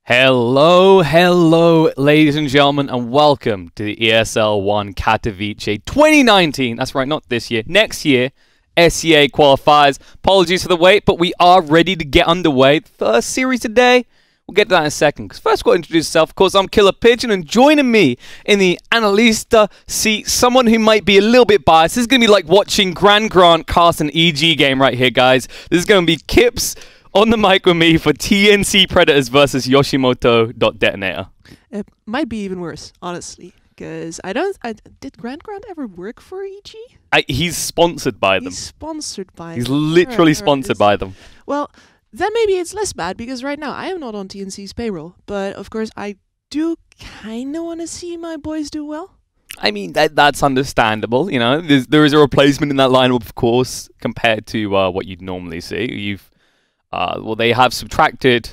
Hello, ladies and gentlemen, and welcome to the ESL One Katowice 2019. That's right, not this year, next year. SEA qualifiers. Apologies for the wait, but we are ready to get underway. First series today. We'll get to that in a second. Because first, I've got to introduce yourself. Of course, I'm Killer Pigeon, and joining me in the analista seat, someone who might be a little bit biased. This is going to be like watching Grant cast an EG game right here, guys. This is going to be Kips on the mic with me for TNC Predators versus Yoshimoto.DeToNator. It might be even worse, honestly, because did Grant ever work for EG? He's sponsored by them. He's sponsored by them. He's literally sponsored by them. Well, then maybe it's less bad, because right now I am not on TNC's payroll, but of course I do kind of want to see my boys do well. I mean, that's understandable, you know. There is a replacement in that lineup, of course, compared to what you'd normally see. Well, they have subtracted,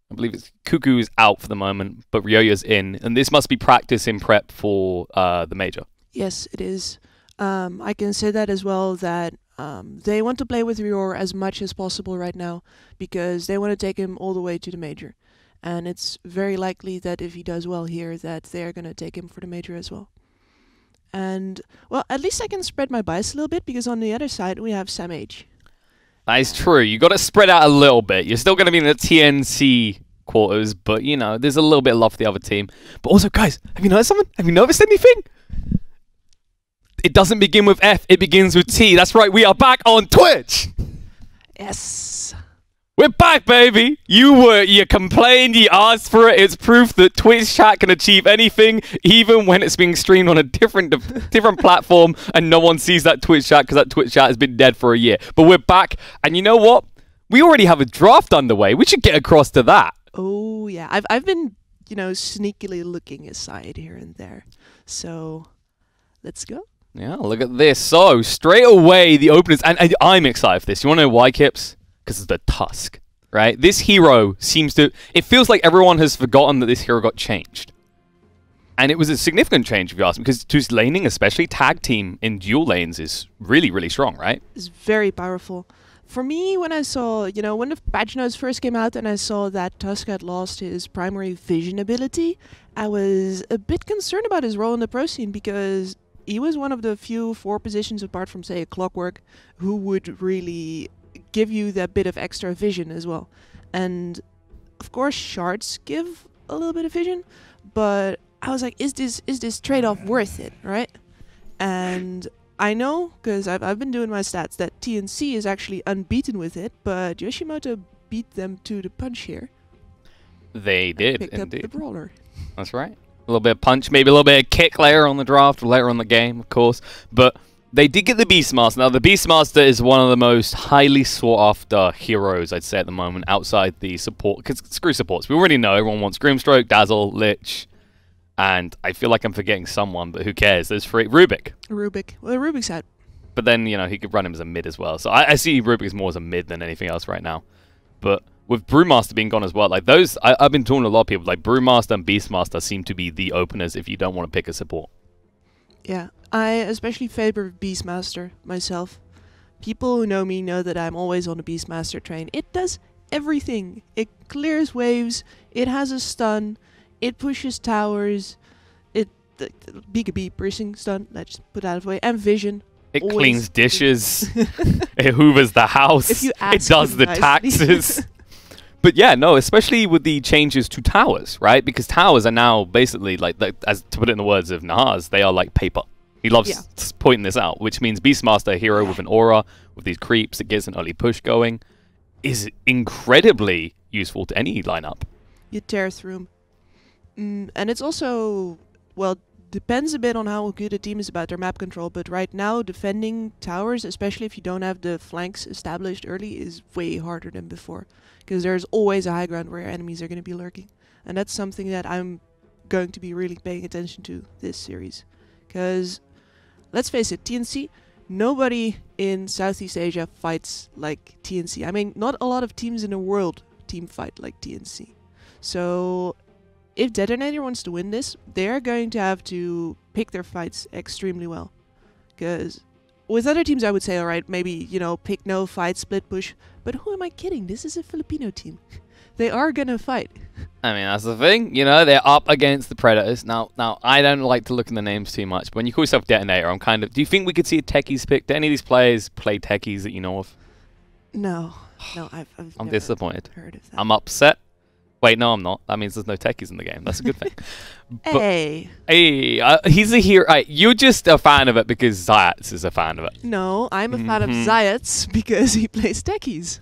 I believe it's Cuckoo's out for the moment, but Ryoya's in. And this must be practice in prep for the major. Yes, it is. I can say that as well, that they want to play with Ryor as much as possible right now, because they want to take him all the way to the major. And it's very likely that if he does well here, that they're going to take him for the major as well. And, well, at least I can spread my bias a little bit, because on the other side we have Sam H. That is true. You got to spread out a little bit. You're still going to be in the TNC quarters, but, you know, there's a little bit of love for the other team. But also, guys, have you noticed something? Have you noticed anything? It doesn't begin with F. It begins with T. That's right. We are back on Twitch. Yes. We're back, baby. You complained, you asked for it. It's proof that Twitch chat can achieve anything, even when it's being streamed on a different platform and no one sees that Twitch chat, because that Twitch chat has been dead for a year. But we're back, and you know what? We already have a draft underway. We should get across to that. Oh yeah, I've been, you know, sneakily looking aside here and there. So let's go. Yeah, look at this. So straight away the openers, and I'm excited for this. You want to know why, Kips? Because of the Tusk, right? This hero seems to... It feels like everyone has forgotten that this hero got changed. And it was a significant change, if you ask me, because just laning, especially tag team in dual lanes, is really, really strong, right? It's very powerful. For me, when I saw, you know, when the patch notes first came out and I saw that Tusk had lost his primary vision ability, I was a bit concerned about his role in the pro scene, because he was one of the few 4 positions, apart from, say, a Clockwork, who would really give you that bit of extra vision as well. And of course shards give a little bit of vision, but I was like, is this trade-off worth it, right? And I know, because I've been doing my stats, that TNC is actually unbeaten with it, but Yoshimoto beat them to the punch here. They did, picked indeed. up the brawler. That's right. A little bit of punch, maybe a little bit of kick later on the draft, later on the game, of course, but they did get the Beastmaster. Now, the Beastmaster is one of the most highly sought-after heroes, I'd say, at the moment, outside the support. Because screw supports. We already know everyone wants Grimstroke, Dazzle, Lich, and I feel like I'm forgetting someone, but who cares? There's Rubik. Rubik. Well, Rubik's out. But then, you know, he could run him as a mid as well. So I see Rubik as more as a mid than anything else right now. But with Brewmaster being gone as well, like those, I've been talking to a lot of people, like Brewmaster and Beastmaster seem to be the openers if you don't want to pick a support. Yeah, I especially favor Beastmaster myself. People who know me know that I'm always on the Beastmaster train. It does everything. It clears waves, it has a stun, it pushes towers, the BKB piercing stun, let's put that away, and vision. It cleans dishes, it hoovers the house, if you it does the taxes. But yeah, no, especially with the changes to towers, right? Because towers are now basically, like as to put it in the words of Nahaz, they are like paper. He loves pointing this out, which means Beastmaster, a hero with an aura, with these creeps that gets an early push going, is incredibly useful to any lineup. You tear through them. And it's also, well, depends a bit on how good a team is about their map control, but right now defending towers, especially if you don't have the flanks established early, is way harder than before. Because there's always a high ground where enemies are going to be lurking. And that's something that I'm going to be really paying attention to this series. Because, let's face it, TNC, nobody in Southeast Asia fights like TNC. I mean, not a lot of teams in the world team fight like TNC. So, if DeToNator wants to win this, they're going to have to pick their fights extremely well. Because with other teams, I would say, all right, maybe, you know, pick no fight, split push. But who am I kidding? This is a Filipino team. they are gonna fight. I mean, that's the thing. You know, they're up against the Predators. Now, I don't like to look in the names too much, but when you call yourself DeToNator, I'm kind of... Do you think we could see a techies pick? Do any of these players play techies that you know of? No, I've I'm never disappointed. heard of that. I'm upset. Wait, no, I'm not. That means there's no techies in the game. That's a good thing. Hey. Hey, he's a hero. You're just a fan of it because Zayats is a fan of it. No, I'm a fan of Zayats because he plays techies.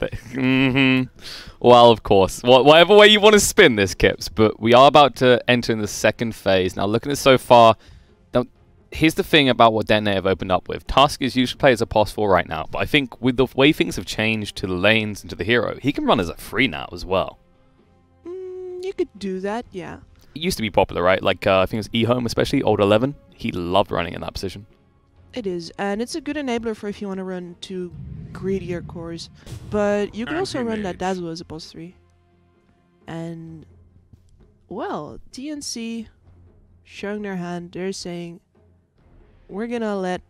Well, of course. Whatever way you want to spin this, Kips. But we are about to enter in the second phase. Now, looking at so far, here's the thing about what DeToNator have opened up with. Tusk is usually played as a pos 4 right now. But I think with the way things have changed to the lanes and to the hero, he can run as a free now as well. You could do that, yeah. It used to be popular, right? Like, I think it was eHome especially, old 11. He loved running in that position. It is, and it's a good enabler for if you want to run 2 greedier cores. But you can also run that Dazzle as a pos 3. And, well, TNC showing their hand, they're saying, we're gonna let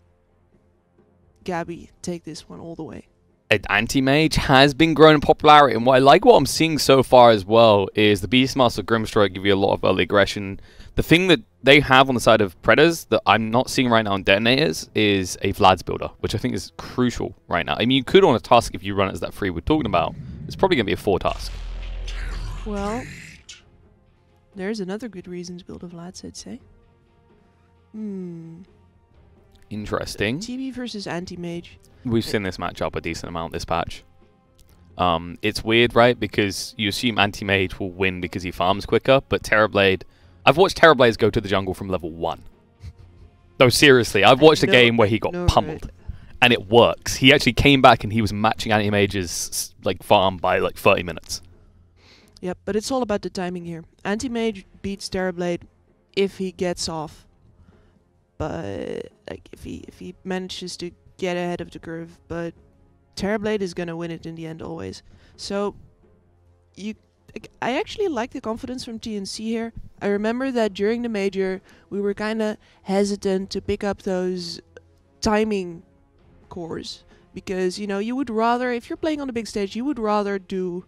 Gabby take this one all the way. Anti-Mage has been growing in popularity, and what I'm seeing so far as well is the Beastmaster Grimstrike give you a lot of early aggression. The thing that they have on the side of Predators that I'm not seeing right now on DeToNators is a Vlad's Builder, which I think is crucial right now. I mean, you could on a Tusk if you run it as that free we're talking about. It's probably going to be a 4 Tusk. Well, there's another good reason to build a Vlad's, I'd say. Interesting. TB versus Anti-Mage. We've seen this matchup a decent amount this patch. It's weird, right? Because you assume Anti-Mage will win because he farms quicker, but Terrorblade... I've watched Terrorblades go to the jungle from level 1. No, seriously. I've watched a game where he got pummeled. And it works. He actually came back and he was matching Anti-Mage's like, farm by like 30 minutes. Yep, but it's all about the timing here. Anti-Mage beats Terrorblade if he gets off. But like if he manages to get ahead of the curve, but Terrorblade is gonna win it in the end always. So I actually like the confidence from TNC here. I remember that during the major we were kinda hesitant to pick up those timing cores because you would rather, if you're playing on the big stage, you would rather do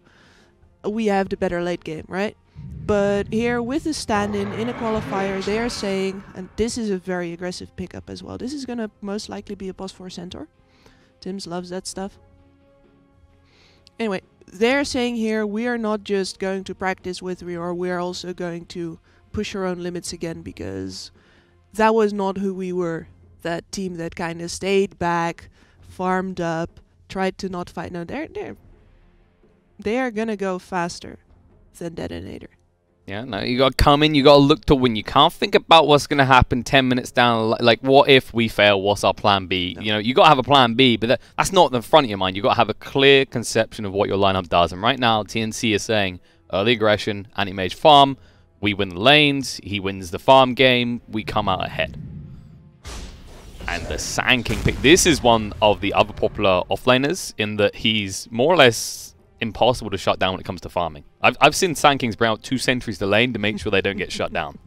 we have the better late game, right? But here with the stand-in in a qualifier, they are saying, and this is a very aggressive pickup as well. This is gonna most likely be a pos 4 Centaur. Tims loves that stuff. Anyway, they're saying here we are not just going to practice with Rior, we are also going to push our own limits again because that was not who we were. That team that kind of stayed back, farmed up, tried to not fight. No, they are gonna go faster than DeToNator. Yeah, no, you gotta come in, you gotta look to win. You can't think about what's gonna happen 10 minutes down, like what if we fail, what's our plan B? No. You gotta have a plan B, but that's not in the front of your mind. You gotta have a clear conception of what your lineup does. And right now, TNC is saying early aggression, anti-mage farm, we win the lanes, he wins the farm game, we come out ahead. And the Sand King pick, this is one of the other popular offlaners in that he's more or less impossible to shut down when it comes to farming. I've seen Sand Kings bring out 2 sentries to lane to make sure they don't get shut down.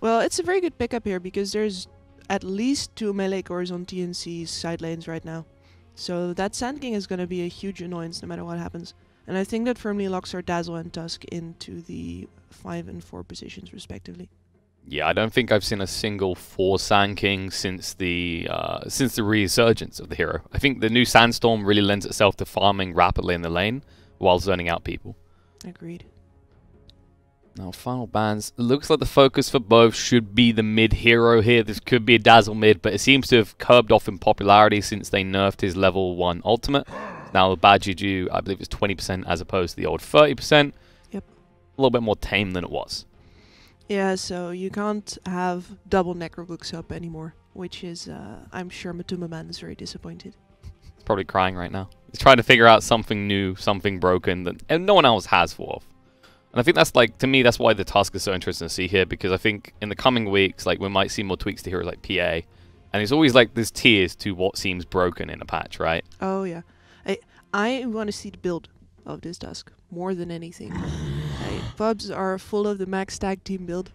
Well, it's a very good pickup here because there's at least 2 melee cores on TNC's side lanes right now. So that Sand King is going to be a huge annoyance no matter what happens. And I think that firmly locks our Dazzle and Tusk into the 5 and 4 positions respectively. Yeah, I don't think I've seen a single 4 Sand King since the resurgence of the hero. I think the new Sandstorm really lends itself to farming rapidly in the lane while zoning out people. Agreed. Now, final bans. It looks like the focus for both should be the mid hero here. This could be a Dazzle mid, but it seems to have curbed off in popularity since they nerfed his level 1 ultimate. Now, the bad juju, I believe it's 20% as opposed to the old 30%. Yep. A little bit more tame than it was. Yeah, so you can't have double Necrobooks up anymore, which is, I'm sure Matuma Man is very disappointed. He's probably crying right now. He's trying to figure out something new, something broken that no one else has thought of. And I think that's like, to me, that's why the Tusk is so interesting to see here, because I think in the coming weeks, like we might see more tweaks to heroes like PA. And there's always like there's tiers to what seems broken in a patch, right? Oh yeah. I want to see the build of this Tusk more than anything. Pubs are full of the max tag team build.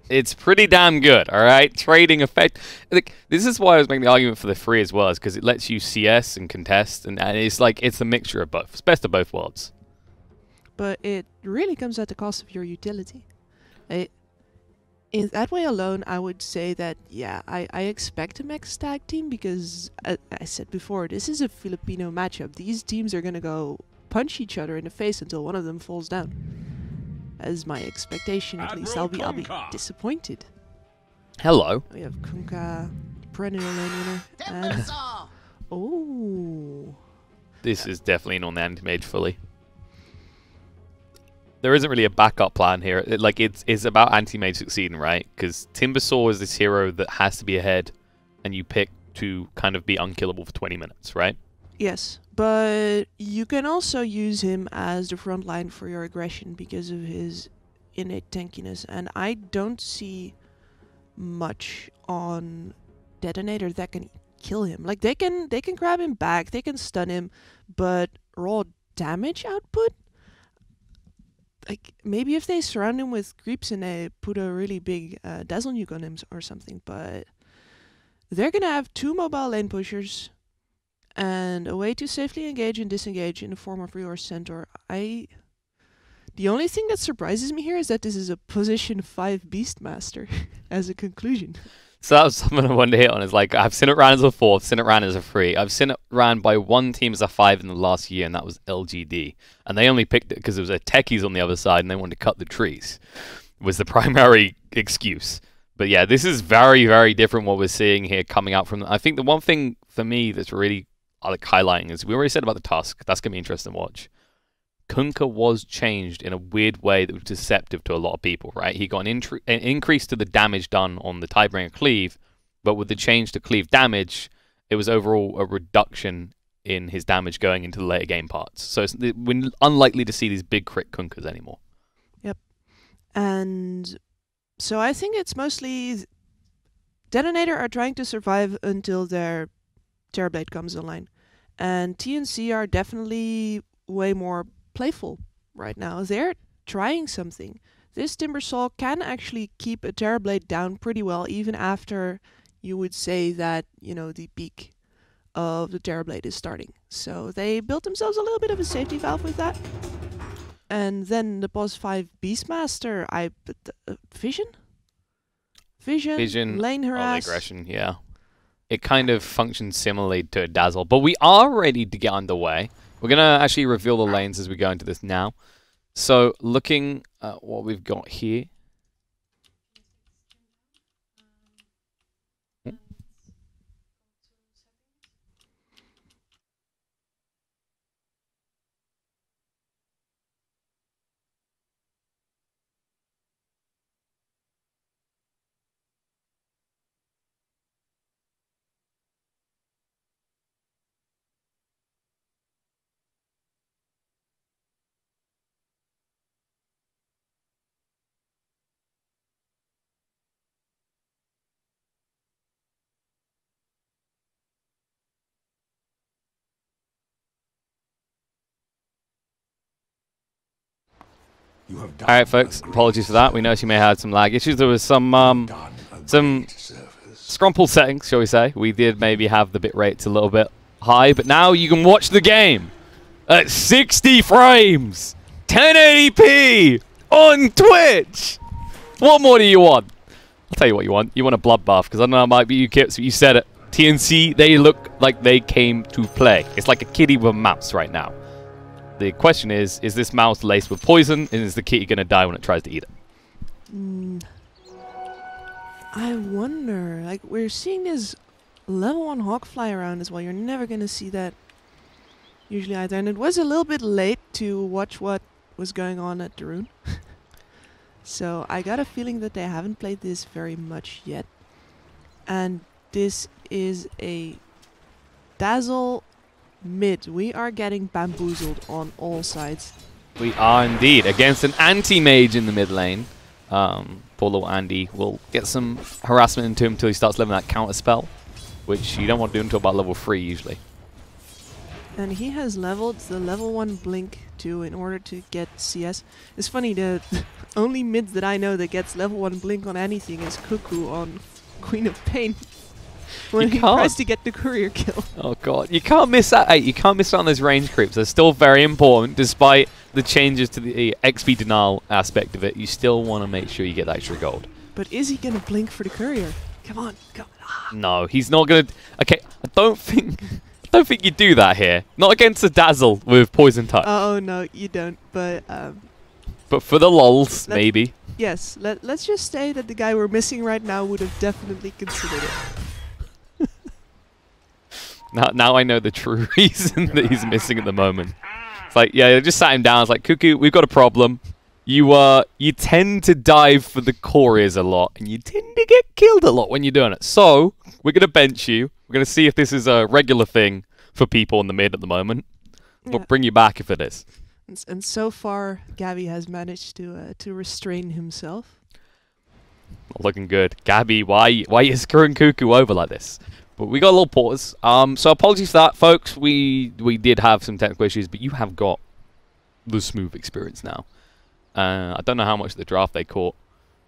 It's pretty damn good, alright? Trading effect. Like, this is why I was making the argument for the free as well, is because it lets you CS and contest, and it's like, it's a mixture of both. It's best of both worlds. but it really comes at the cost of your utility. In that way alone, I would say that, yeah, I expect a mixed tag team because, I said before, this is a Filipino matchup. These teams are going to go punch each other in the face until one of them falls down. That is my expectation, at least. I'll be disappointed. Hello. We have Kunkka, perennial lane winner, and... Oh... This is definitely not the anti-mage fully. There isn't really a backup plan here. It's about anti-mage succeeding, right? Because Timbersaw is this hero that has to be ahead, and you pick to kind of be unkillable for 20 minutes, right? Yes, but you can also use him as the front line for your aggression because of his innate tankiness, and I don't see much on DeToNator that can kill him. Like, they can grab him back, they can stun him, but raw damage output? Like, maybe if they surround him with creeps and they put a really big dazzle nuke on him or something, but they're gonna have 2 mobile lane pushers and a way to safely engage and disengage in the form of Reor Centaur. The only thing that surprises me here is that this is a position 5 Beastmaster as a conclusion. So that was something I wanted to hit on. Is like, I've seen it ran as a 4, seen it ran as a 3. I've seen it ran by one team as a 5 in the last year, and that was LGD. And they only picked it because there was a techies on the other side, and they wanted to cut the trees. Was the primary excuse. But yeah, this is very, very different what we're seeing here coming out from... I think the one thing for me that's really highlighting is, we already said about the Tusk. That's going to be interesting to watch. Kunkka was changed in a weird way that was deceptive to a lot of people, right? He got an increase to the damage done on the Tidebringer Cleave, but with the change to Cleave damage, it was overall a reduction in his damage going into the later game parts. So we're unlikely to see these big crit Kunkkas anymore. Yep. And so I think it's mostly... DeToNator are trying to survive until their Terrorblade comes online. And TNC are definitely way more playful right now. They're trying something. This Timbersaw can actually keep a Terrorblade down pretty well, even after you would say that, you know, the peak of the Terrorblade is starting. So they built themselves a little bit of a safety valve with that. And then the Pos 5 Beastmaster, Vision, lane harass. Aggression, yeah. It kind of functions similarly to a Dazzle, but we are ready to get underway. We're going to actually reveal the lanes as we go into this now. So, looking at what we've got here. Alright folks, apologies for that. We noticed you may have had some lag issues. There was some scrumple settings, shall we say. We did maybe have the bit rates a little bit high, but now you can watch the game at 60 frames, 1080p on Twitch. What more do you want? I'll tell you what you want. You want a bloodbath, because I don't know, it might be you kids, but you said it. TNC, they look like they came to play. It's like a kitty with a mouse right now. The question is this mouse laced with poison, and is the kitty going to die when it tries to eat it? I wonder. Like, we're seeing this level 1 hawk fly around as well. You're never going to see that usually either. And it was a little bit late to watch what was going on at Darun. So I got a feeling that they haven't played this very much yet. And this is a Dazzle mid. We are getting bamboozled on all sides. We are indeed against an anti-mage in the mid lane. Poor little Andy will get some harassment into him until he starts leveling that counter spell, which you don't want to do until about level 3 usually. And he has leveled the level 1 blink too in order to get CS. It's funny, the only mid that I know that gets level 1 blink on anything is Cuckoo on Queen of Pain. when he tries to get the courier kill. Oh god, you can't miss that. Hey, you can't miss out on those range creeps. They're still very important, despite the changes to the XP denial aspect of it. You still want to make sure you get that extra gold. But is he gonna blink for the courier? Come on, come on. Ah. No, he's not gonna. Okay, I don't think you do that here. Not against a Dazzle with Poison Touch. Oh no, you don't. But for the lols, maybe. Yes, let's just say that the guy we're missing right now would have definitely considered it. Now I know the true reason that he's missing at the moment. It's like, yeah, they just sat him down. It's like, Cuckoo, we've got a problem. You tend to dive for the couriers a lot, and you tend to get killed a lot when you're doing it. So we're gonna bench you. We're gonna see if this is a regular thing for people in the mid at the moment. We'll bring you back if it is. And so far, Gabby has managed to restrain himself. Not looking good. Gabby, why you screwing Cuckoo over like this? But we got a little pause. So apologies for that, folks. We did have some technical issues, but you have got the smooth experience now. I don't know how much of the draft they caught.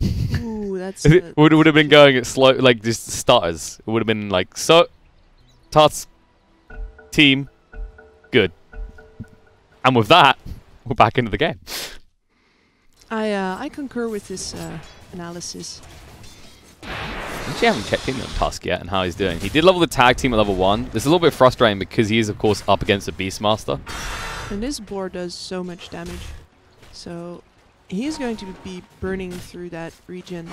Ooh, that's... it would have been going at slow, like just stutters. It would have been like, so, Tots, team, good. And with that, we're back into the game. I concur with this analysis. Actually, I haven't checked in on Tusk yet and how he's doing. He did level the tag team at level 1. This is a little bit frustrating because he is, of course, up against a Beastmaster. And this board does so much damage. So he is going to be burning through that regen,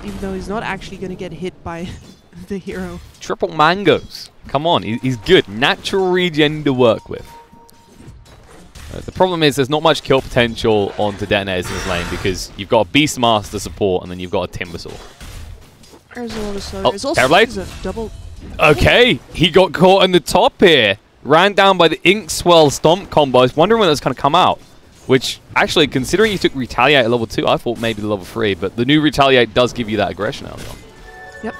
even though he's not actually going to get hit by the hero. Triple mangoes. Come on, he's good. Natural regen to work with. The problem is there's not much kill potential onto detonators in this lane because you've got a Beastmaster support and then you've got a Timbersaw. There's a lot of slow. Oh, There's also Terrorblade? a double. Okay, he got caught in the top here. Ran down by the Ink Swell Stomp combo. I was wondering when that's going to come out. Which, actually, considering you took Retaliate at level 2, I thought maybe the level 3. But the new Retaliate does give you that aggression early on. Yep.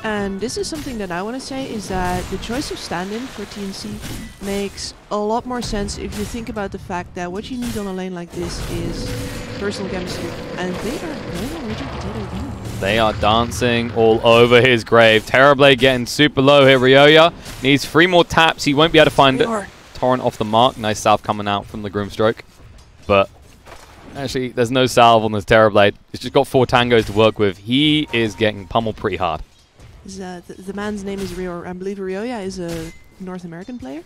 And this is something that I want to say is that the choice of stand-in for TNC makes a lot more sense if you think about the fact that what you need on a lane like this is personal chemistry. And they are going on Rigid Potato again. They are dancing all over his grave. Terrorblade getting super low here. Ryoya needs 3 more taps. He won't be able to find it. Torrent off the mark. Nice salve coming out from the Groomstroke. But actually, there's no salve on this Terrorblade. He's just got 4 tangos to work with. He is getting pummeled pretty hard. The man's name is Ryor. I believe Ryoya is a North American player?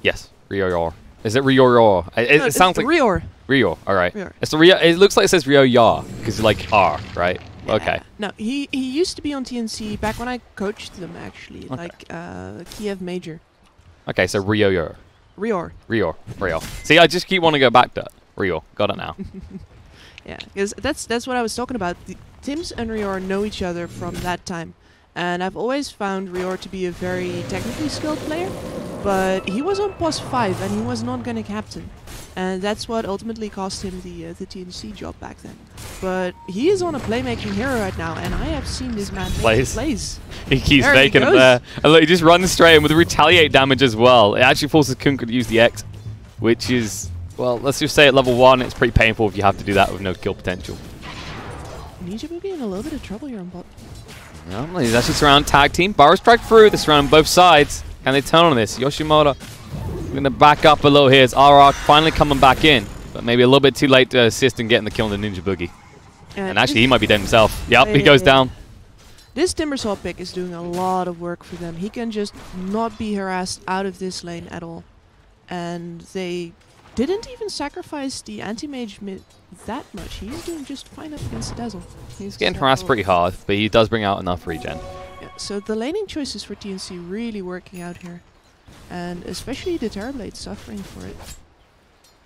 Yes, Ryoya. Is it Ryoya? It sounds like... Ryor. Ryor, alright. Ryor. It's the it looks like it says Ryoya, because like R, right? Yeah. Okay. No, he used to be on TNC back when I coached them, actually. Okay. Like, Kiev Major. Okay, so Ryoya. Ryor. See, I just keep wanting to go back to Ryor. Got it now. Yeah, because that's what I was talking about. The Tims and Ryor know each other from that time. And I've always found Ryor to be a very technically skilled player. But he was on plus 5 and he was not going to captain. And that's what ultimately cost him the TNC job back then. But he is on a playmaking hero right now, and I have seen this man plays. He keeps making it there. And look, he just runs straight in with the retaliate damage as well. It actually forces Kunkka to use the X, which is, well, let's just say at level 1, it's pretty painful if you have to do that with no kill potential. Ninja Boogie in a little bit of trouble here on bot. Well, he's actually surrounded tag team. Burrow strike through. They're surrounding both sides. Can they turn on this? Yoshimoto going to back up a little here. It's RR finally coming back in, but maybe a little bit too late to assist in getting the kill on the Ninja Boogie. And actually, he might be dead himself. Yep, he goes down. This Timbersaw pick is doing a lot of work for them. He can just not be harassed out of this lane at all. And they didn't even sacrifice the anti-mage mid that much. He's doing just fine up against the Dazzle. He's getting harassed pretty hard, but he does bring out enough regen. Yeah, so the laning choices for TNC really working out here. And especially the Terrorblade suffering for it.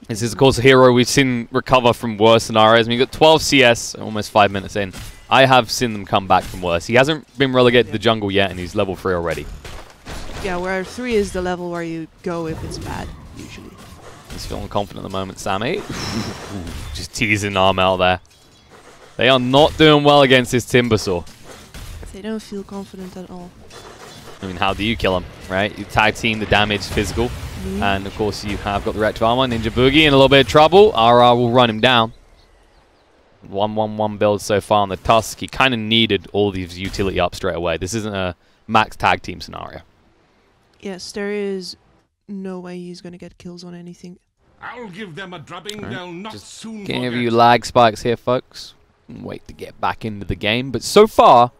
This is, of course, a hero we've seen recover from worse scenarios. I mean, you've got 12 CS, almost 5 minutes in. I have seen them come back from worse. He hasn't been relegated to the jungle yet, and he's level 3 already. Yeah, where 3 is the level where you go if it's bad, usually. He's feeling confident at the moment, Sammy. Just teasing arm out there. They are not doing well against this Timbersaw. They don't feel confident at all. I mean, how do you kill him, right? You tag team the damage physical. And, of course, you have got the Reactive Armor, Ninja Boogie in a little bit of trouble. RR will run him down. 1-1-1 build so far on the Tusk. He kind of needed all these utility up straight away. This isn't a max tag team scenario. Yes, there is no way he's going to get kills on anything. I'll give them a drubbing they'll not soon Give forget. you lag spikes here, folks. Wait to get back into the game. But so far,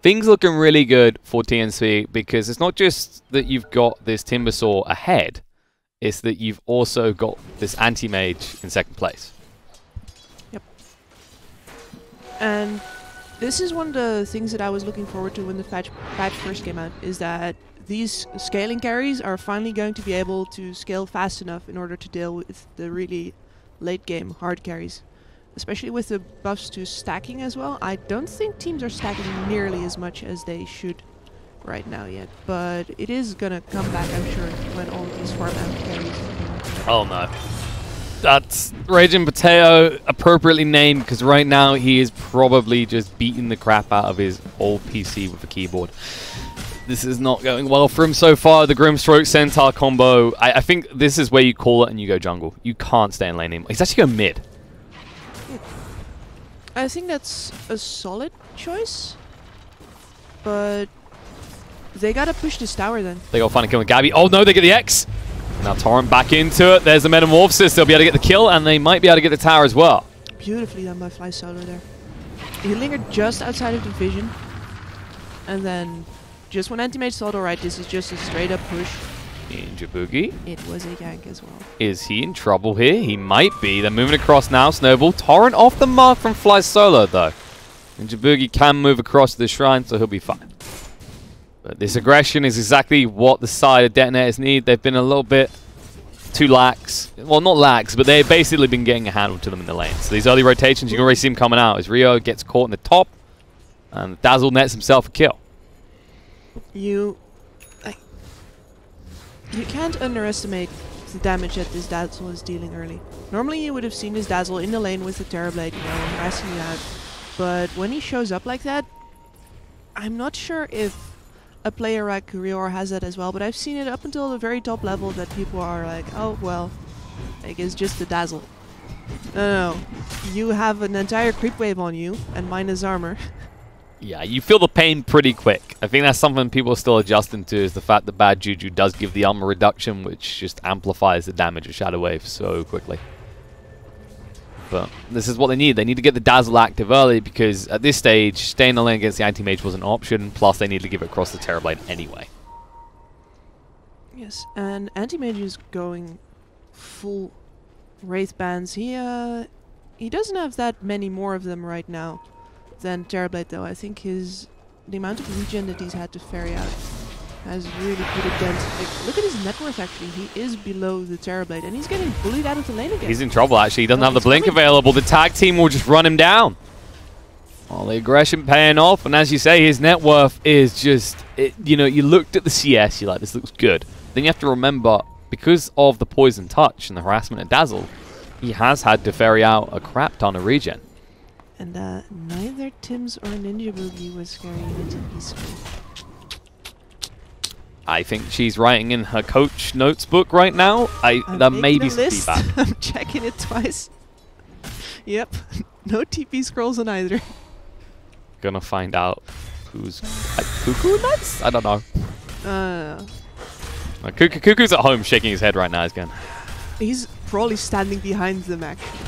things looking really good for TNC because it's not just that you've got this Timbersaw ahead, it's that you've also got this anti-mage in second place. Yep. And this is one of the things that I was looking forward to when the patch first came out, is that these scaling carries are finally going to be able to scale fast enough in order to deal with the really late game hard carries. Especially with the buffs to stacking as well. I don't think teams are stacking nearly as much as they should right now yet. But it is gonna come back, I'm sure, when all these farm out carries come out. Oh no. That's Raging Potato, appropriately named, because right now he is probably just beating the crap out of his old PC with a keyboard. This is not going well for him so far. The Grimstroke Centaur combo, I think this is where you call it and you go jungle. You can't stay in lane anymore. He's actually going mid. I think that's a solid choice, but they gotta push this tower then. They gotta find a kill with Gabby. Oh no, they get the X! Now Torrent back into it. There's the Metamorphosis. They'll be able to get the kill, and they might be able to get the tower as well. Beautifully done by Fly Solo there. He lingered just outside of the vision, and then just when Anti-Mage thought, alright, this is just a straight up push. Ninja Boogie. It was a gank as well. Is he in trouble here? He might be. They're moving across now. Snowball. Torrent off the mark from Fly Solo, though. Ninja Boogie can move across to the shrine, so he'll be fine. But this aggression is exactly what the side of DeToNators need. They've been a little bit too lax. Well, not lax, but they've basically been getting a handle to them in the lane. So these early rotations, you can already see them coming out as Rio gets caught in the top, and Dazzle nets himself a kill. You can't underestimate the damage that this Dazzle is dealing early. Normally you would have seen this Dazzle in the lane with the Terrorblade, you know, harassing you out. But when he shows up like that, I'm not sure if a player like Rior has that as well, but I've seen it up until the very top level that people are like, oh, well, like, it's just the Dazzle. No, you have an entire creep wave on you and minus armor. Yeah, you feel the pain pretty quick. I think that's something people are still adjusting to, is the fact that Bad Juju does give the armor reduction, which just amplifies the damage of Shadow Wave so quickly. But this is what they need. They need to get the Dazzle active early, because at this stage, staying in the lane against the Anti-Mage was an option, plus they need to give it across the Terrorblade anyway. Yes, and Anti-Mage is going full Wraith Bands. He doesn't have that many more of them right now than Terrorblade, though. I think the amount of regen that he's had to ferry out has really put a dent. Like, look at his net worth, actually. He is below the Terrorblade, and he's getting bullied out of the lane again. He's in trouble, actually. He doesn't have the blink available. The tag team will just run him down. All the aggression paying off, and as you say, his net worth is just, you know, you looked at the CS, you're like, this looks good. Then you have to remember, because of the poison touch and the harassment of Dazzle, he has had to ferry out a crap ton of regen. And neither Tim's or Ninja Boogie was carrying a TP screen. I think she's writing in her coach notes book right now. There may be some feedback. I'm checking it twice. Yep, no TP scrolls on either. Gonna find out who's like, Cuckoo nuts? I don't know. Cuckoo's at home shaking his head right now. He's going. He's probably standing behind them, actually.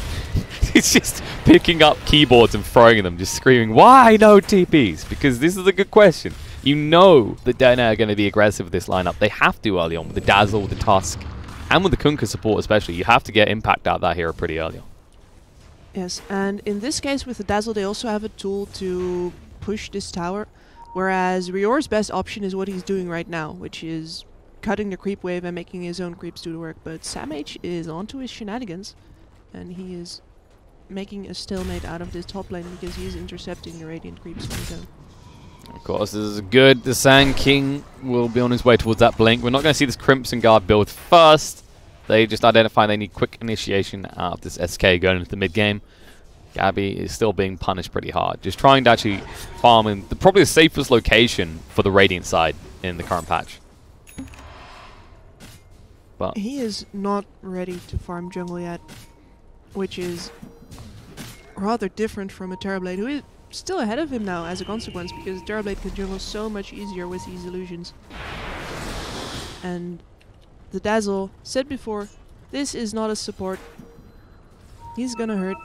He's just picking up keyboards and throwing them, just screaming, why no TPs? Because this is a good question. You know that DeToNator are going to be aggressive with this lineup. They have to early on with the Dazzle, with the Tusk, and with the Kunkka support especially. You have to get impact out of that hero pretty early on. Yes, and in this case with the Dazzle, they also have a tool to push this tower, whereas Rior's best option is what he's doing right now, which is cutting the creep wave and making his own creeps do the work. But Sam H is onto his shenanigans, and he is making a stalemate out of this top lane because he is intercepting the Radiant creeps on his own. Of course, this is good. The Sand King will be on his way towards that blink. We're not going to see this Crimson Guard build first. They just identify they need quick initiation out of this SK going into the mid-game. Gabby is still being punished pretty hard. Just trying to actually farm in probably the safest location for the Radiant side in the current patch. But he is not ready to farm jungle yet, which is rather different from a Terrorblade, who is still ahead of him now as a consequence, because Terrorblade can jungle so much easier with these illusions. And the Dazzle said before, this is not a support. He's gonna hurt.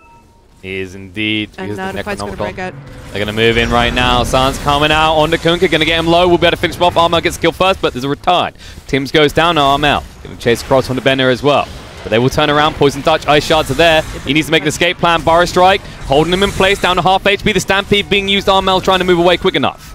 He is indeed. And now the fight's gonna break out. They're gonna move in right now. San's coming out onto Kunkka, gonna get him low. We'll be able to finish him off. Armel gets killed first, but there's a retard. Tim's goes down now. Armel gonna chase across onto Bender as well. But they will turn around. Poison Touch, Ice Shards are there. He needs to make an escape plan. Burrow Strike, holding him in place, down to half HP. The Stampede being used. Armel trying to move away quick enough.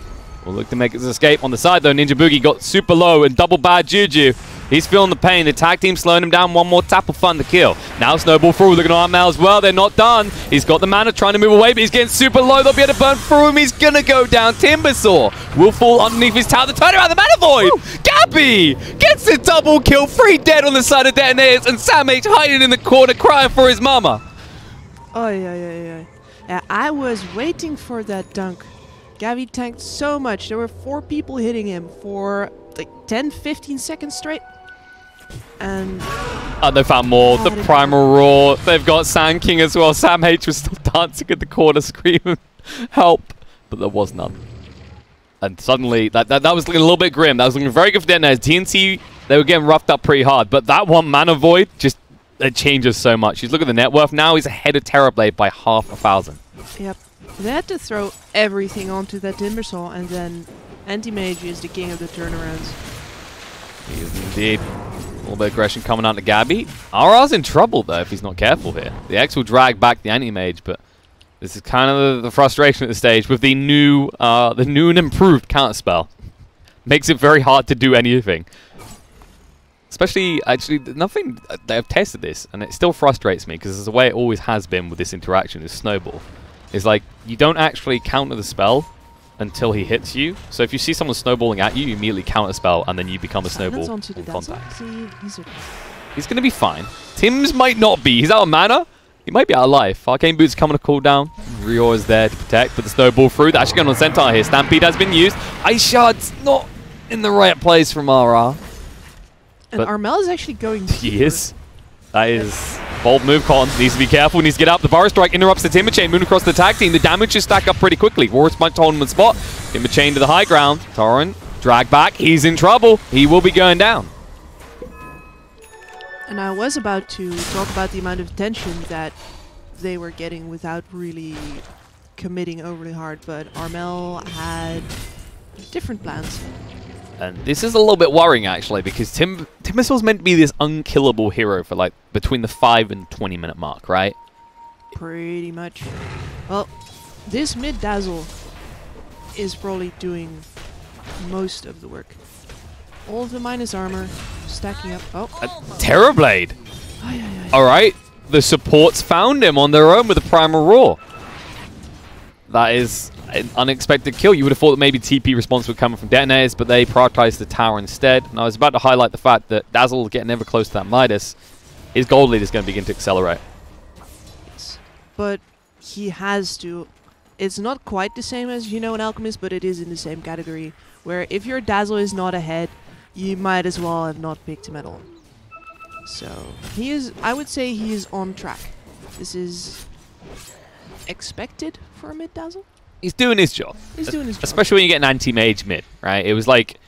Will look to make his escape. On the side though, Ninja Boogie got super low and double bad Juju. He's feeling the pain. The tag team slowing him down. One more tap will fund the kill. Now Snowball through. Looking at Armel as well. They're not done. He's got the mana trying to move away, but he's getting super low. They'll be able to burn through him. He's going to go down. Timbersaw will fall underneath his tower. The turn around the Mana Void. Gabby gets a double kill. 3 dead on the side of DeToNators. And Sam H hiding in the corner crying for his mama. Oh, yeah, I was waiting for that dunk. Gabby tanked so much. There were 4 people hitting him for like 10-15 seconds straight. And they found more. The Primal Roar. They've got Sand King as well. Sam H was still dancing in the corner screaming help, but there was none. And suddenly that was looking a little bit grim. That was looking very good for DeToNators. TNC, they were getting roughed up pretty hard, but that one Mana Void just, it changes so much. You look at the net worth now. He's ahead of Terrorblade by 500,000. Yep. They had to throw everything onto that Timbersaw, and then Anti-Mage is the king of the turnarounds. He is indeed. A little bit of aggression coming out to Gabby. RR's in trouble though if he's not careful here. The X will drag back the Anti-Mage, but this is kind of the frustration at this stage with the new and improved counterspell. Makes it very hard to do anything. Especially, actually, nothing. They've tested this, and it still frustrates me because it's the way it always has been with this interaction. Is Snowball. It's like you don't actually counter the spell until he hits you. So if you see someone snowballing at you, you immediately counter spell, and then you become a snowball on contact. He's going to be fine. Tim's might not be. He's out of mana. He might be out of life. Arcane Boot's coming to cooldown. Rio is there to protect, but the snowball through. They're actually going on Centaur here. Stampede has been used. Ice Shard's not in the right place from RR. And Armel is actually going deeper. He is. That is bold move, Con. Needs to be careful. Needs to get up. The Burrow Strike interrupts the Timber Chain. Moving across the tag team. The damage should stack up pretty quickly. Warriors might hold him in spot. Timber Chain to the high ground. Torrent, drag back. He's in trouble. He will be going down. And I was about to talk about the amount of tension that they were getting without really committing overly hard, but Armel had different plans. And this is a little bit worrying, actually, because Timbersaw's meant to be this unkillable hero for, like, between the 5 and 20-minute mark, right? Pretty much. Well, this mid-dazzle is probably doing most of the work. All of the minus armor stacking up. Oh. Terrorblade! Alright, the supports found him on their own with a Primal Roar. That is an unexpected kill. You would have thought that maybe TP response would come from DeToNators, but they prioritized the tower instead. And I was about to highlight the fact that Dazzle getting ever close to that Midas, his gold lead is going to begin to accelerate. Yes. But he has to. It's not quite the same as, you know, an Alchemist, but it is in the same category, where if your Dazzle is not ahead, you might as well have not picked him at all. So, he is, I would say he is on track. This is expected for a mid-dazzle. He's doing his job. He's doing his job. Especially when you get an anti-mage mid, right? It was like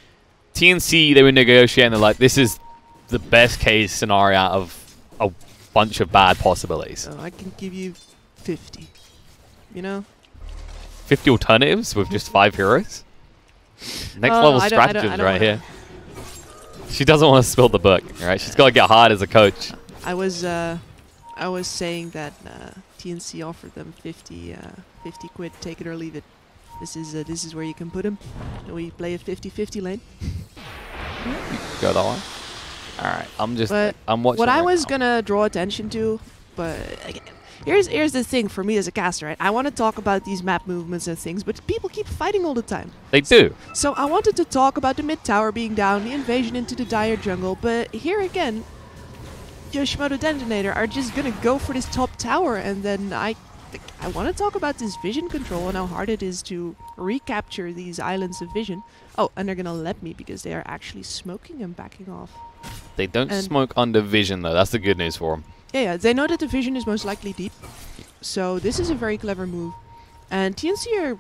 TNC, they were negotiating, they're like, this is the best case scenario out of a bunch of bad possibilities. So I can give you 50. You know? 50 alternatives with just 5 heroes? Next level stratagems right here. She doesn't want to spill the book, right? She's got to get hard as a coach. I was saying that TNC offered them 50 quid, take it or leave it. This is where you can put him. And we play a 50-50 lane. Go that way. All right, I'm watching. What I was gonna draw attention to, but again, here's the thing for me as a caster, right? I want to talk about these map movements and things, but people keep fighting all the time. They do. So I wanted to talk about the mid tower being down, the invasion into the dire jungle, but here again, Yoshimoto DeToNator are just gonna go for this top tower, and then I want to talk about this vision control and how hard it is to recapture these islands of vision. Oh, and they're gonna let me because they are actually smoking and backing off. They don't smoke under vision though. That's the good news for them. Yeah, they know that the vision is most likely deep. So this is a very clever move. And TNC are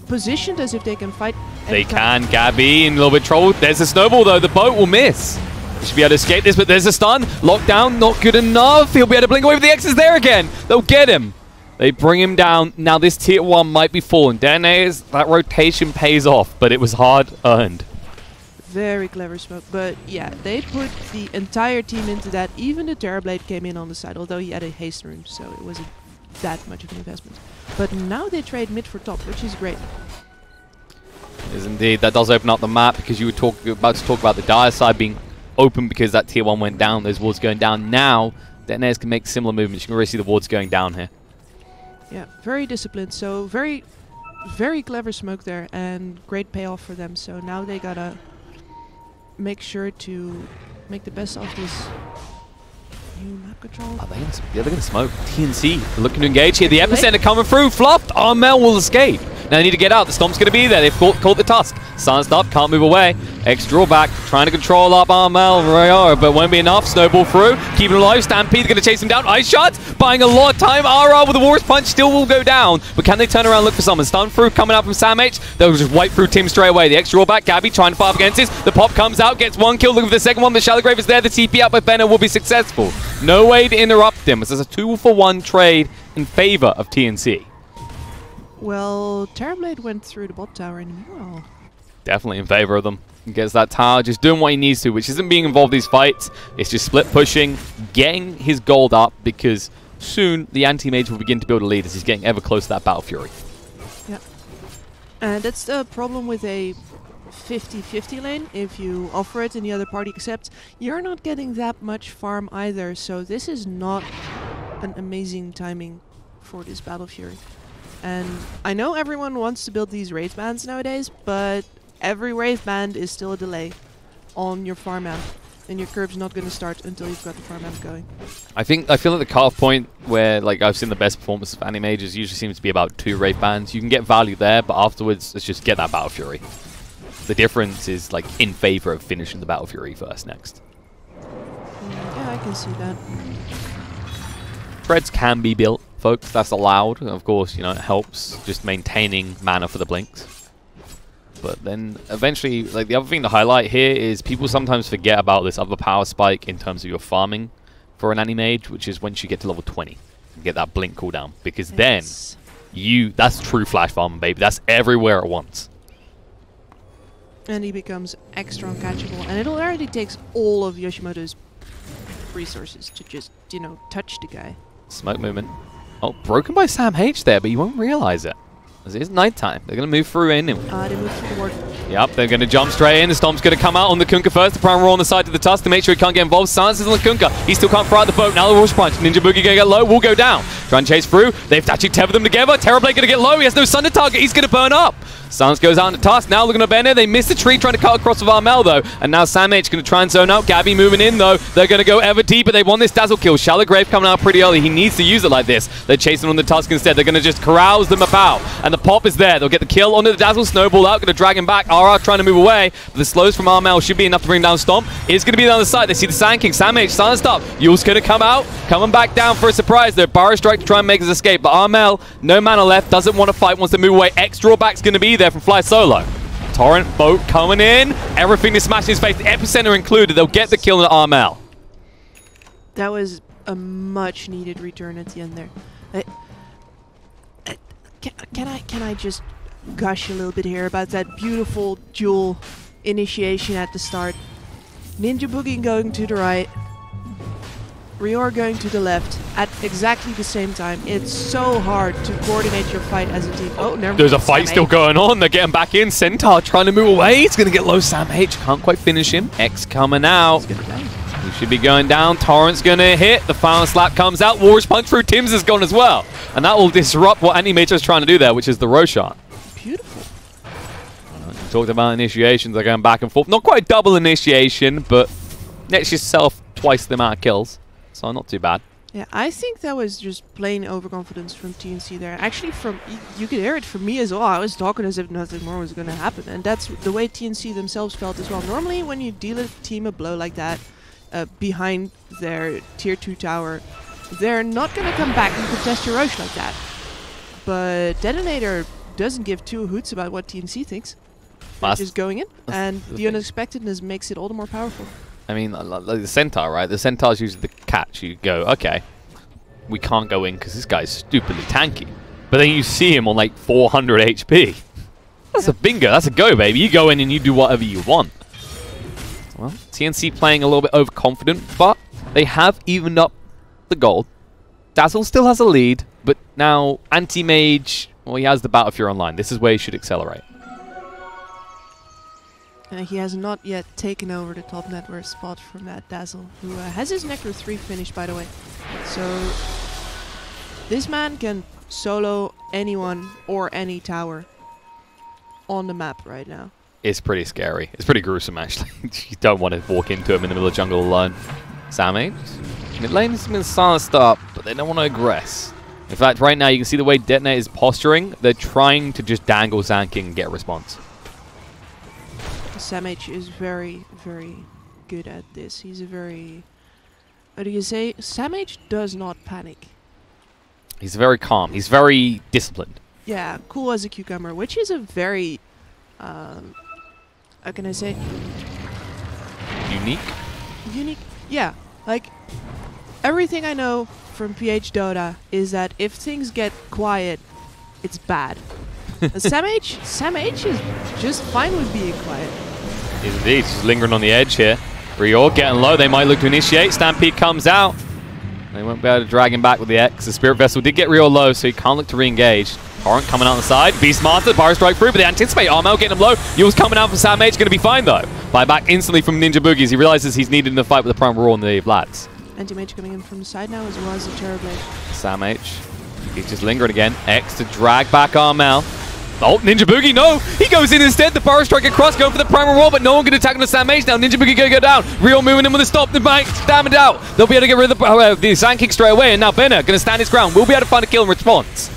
positioned as if they can fight. They can. Gabby in a little bit of trouble. There's a snowball though. The boat will miss. He should be able to escape this, but there's a stun. Lockdown, not good enough. He'll be able to blink away, but the X is there again. They'll get him. They bring him down. Now this tier 1 might be falling. DeToNator's, that rotation pays off, but it was hard earned. Very clever smoke, but yeah, they put the entire team into that. Even the Terrorblade came in on the side, although he had a haste rune, so it wasn't that much of an investment. But now they trade mid for top, which is great. It is indeed. That does open up the map, because you were about to talk about the dire side being open because that tier 1 went down, those wards going down. Now DeToNators can make similar movements. You can already see the wards going down here. Yeah, very disciplined, so very clever smoke there and great payoff for them. So now they gotta make sure to make the best of this new map control. They're going to smoke. TNC looking to engage here. The epicenter coming through. Fluffed. Armel will escape. Now they need to get out. The Stomp's going to be there. They've caught the Tusk. Silenced up. Can't move away. X drawback. Trying to control up Armel. But won't be enough. Snowball through. Keeping alive. Stampede going to chase him down. Ice shot. Buying a lot of time. RR with the Warriors Punch still will go down. But can they turn around and look for someone? Stun through coming out from Sam H. They'll just wipe through Tim straight away. The X drawback. Gabby trying to fire up against this. The pop comes out. Gets one kill. Looking for the second one. The Shallow Grave is there. The TP out by Benner will be successful. No way to interrupt him. This is a 2-for-1 trade in favor of TNC. Well, Terrorblade went through the bot tower in the meanwhile. Definitely in favor of them. He gets that tower, just doing what he needs to, which isn't being involved in these fights. It's just split pushing, getting his gold up, because soon the anti-mage will begin to build a lead as he's getting ever closer to that Battle Fury. Yeah. And that's the problem with a 50-50 lane. If you offer it and the other party accepts, you're not getting that much farm either. So this is not an amazing timing for this Battle Fury. And I know everyone wants to build these Wraith Bands nowadays, but every Wraith Band is still a delay on your farm amp. And your curve's not going to start until you've got the farm amp going. I feel like the cutoff point where I've seen the best performance of anti-mages usually seems to be about 2 Wraith Bands. You can get value there, but afterwards, let's just get that Battle Fury. The difference is in favor of finishing the Battle Fury first next. Yeah, I can see that. Treads can be built, folks. That's allowed. Of course, it helps just maintaining mana for the blinks. But then eventually, the other thing to highlight here is people sometimes forget about this other power spike in terms of your farming for an anti-mage, which is once you get to level 20 and get that blink cooldown. Because then, that's true flash farming, baby. That's everywhere at once. And he becomes extra uncatchable. And it already takes all of Yoshimoto's resources to just, touch the guy. Smoke movement. Oh, broken by Sam H there, but you won't realize it. As it is nighttime. They're going to move through in. They move through the ward. Yep, they're going to jump straight in. The Stomp's going to come out on the Kunkka first. The Prime Roar on the side to the Tusk to make sure he can't get involved. Silence is on the Kunkka. He still can't fry out the boat. Now the Rush Punch. Ninja Boogie going to get low. Will go down. Try and chase through. They've actually tethered them together. Terrorblade going to get low. He has no sun to target. He's going to burn up. Silence goes out to Tusk. Now looking at Benner. They missed the tree trying to cut across with Armel though. And now Sam H going to try and zone out. Gabby moving in though. They're going to go ever deeper. They want this dazzle kill. Shallow Grave coming out pretty early. He needs to use it like this. They're chasing on the Tusk instead. They're going to just carouse them about. And the pop is there. They'll get the kill onto the dazzle. Snowball out. Going to drag him back. RR trying to move away. But the slows from Armel should be enough to bring down Stomp. It's going to be on the side. They see the Sand King. Sam H silenced up. Yule's going to come out. Coming back down for a surprise. They're Burrow Strike to try and make his escape. But Armel, no mana left. Doesn't want to fight. Wants to move away. X drawback's going to be there from Fly Solo. Torrent boat coming in. Everything is smashing his face. The epicenter included. They'll get the kill on Armel. That was a much needed return at the end there. Can I just gush a little bit here about that beautiful duel initiation at the start? Ninja Boogie going to the right. Rior going to the left at exactly the same time. It's so hard to coordinate your fight as a team. Oh, never mind. There's a fight still going on. They're getting back in. Centaur trying to move away. He's going to get low. Sam H can't quite finish him. X coming out. He's gonna die. He should be going down. Torrent's going to hit. The final slap comes out. Warriors Punch through. Tim's is gone as well. And that will disrupt what Animator is trying to do there, which is the Roshan. Beautiful. Talked about initiations. They're going back and forth. Not quite double initiation, but nets yourself twice the amount of kills. So not too bad. Yeah, I think that was just plain overconfidence from TNC there. Actually, you could hear it from me as well. I was talking as if nothing more was going to happen. And that's the way TNC themselves felt as well. Normally, when you deal a team a blow like that behind their tier 2 tower, they're not going to come back and contest your Roche like that. But DeToNator doesn't give two hoots about what TNC thinks. They're just going in, and the unexpectedness makes it all the more powerful. I mean, like the Centaur, right? The Centaur's usually the catch. You go, okay, we can't go in because this guy's stupidly tanky. But then you see him on like 400 HP. That's a bingo. That's a go, baby. You go in and you do whatever you want. Well, TNC playing a little bit overconfident, but they have evened up the gold. Dazzle still has a lead, but now Anti-Mage, well, he has the Battle Fury online. This is where he should accelerate. He has not yet taken over the top network spot from that Dazzle, who has his Necro 3 finished, by the way. So this man can solo anyone or any tower on the map right now. It's pretty scary. It's pretty gruesome, actually. You don't want to walk into him in the middle of the jungle alone. Samage, mid lane has been silenced up, but they don't want to aggress. In fact, right now you can see the way DeToNator is posturing. They're trying to just dangle Zanking and get a response. Samage is very, very good at this. He's a very... What do you say? Samage does not panic. He's very calm. He's very disciplined. Yeah, cool as a cucumber, which is a very... how can I say? Unique? Unique? Yeah. Like, everything I know from PH Dota is that if things get quiet, it's bad. Samage is just fine with being quiet. Indeed, he's lingering on the edge here. Rio getting low, they might look to initiate. Stampede comes out. They won't be able to drag him back with the X. The Spirit Vessel did get Rio low, so he can't look to re-engage. Torrent coming out on the side. Beastmaster, Pyro Strike through, but they anticipate Armel getting him low. Yule's coming out from Samage, going to be fine though. Buyback instantly from Ninja Boogies. He realizes he's needed in the fight with the Prime Roar and the Vlads. Anti-Mage coming in from the side now, as well as the Terrorblade. Samage, he's just lingering again. X to drag back Armel. Oh, Ninja Boogie, no! He goes in instead. The Power Strike across, going for the Primal Roar, but no one can attack on the Samage now. Ninja Boogie gonna go down. Rio moving in with a stop. The bank, damage out. They'll be able to get rid of the Sand Kick straight away, and now Benner gonna stand his ground. We'll be able to find a kill in response.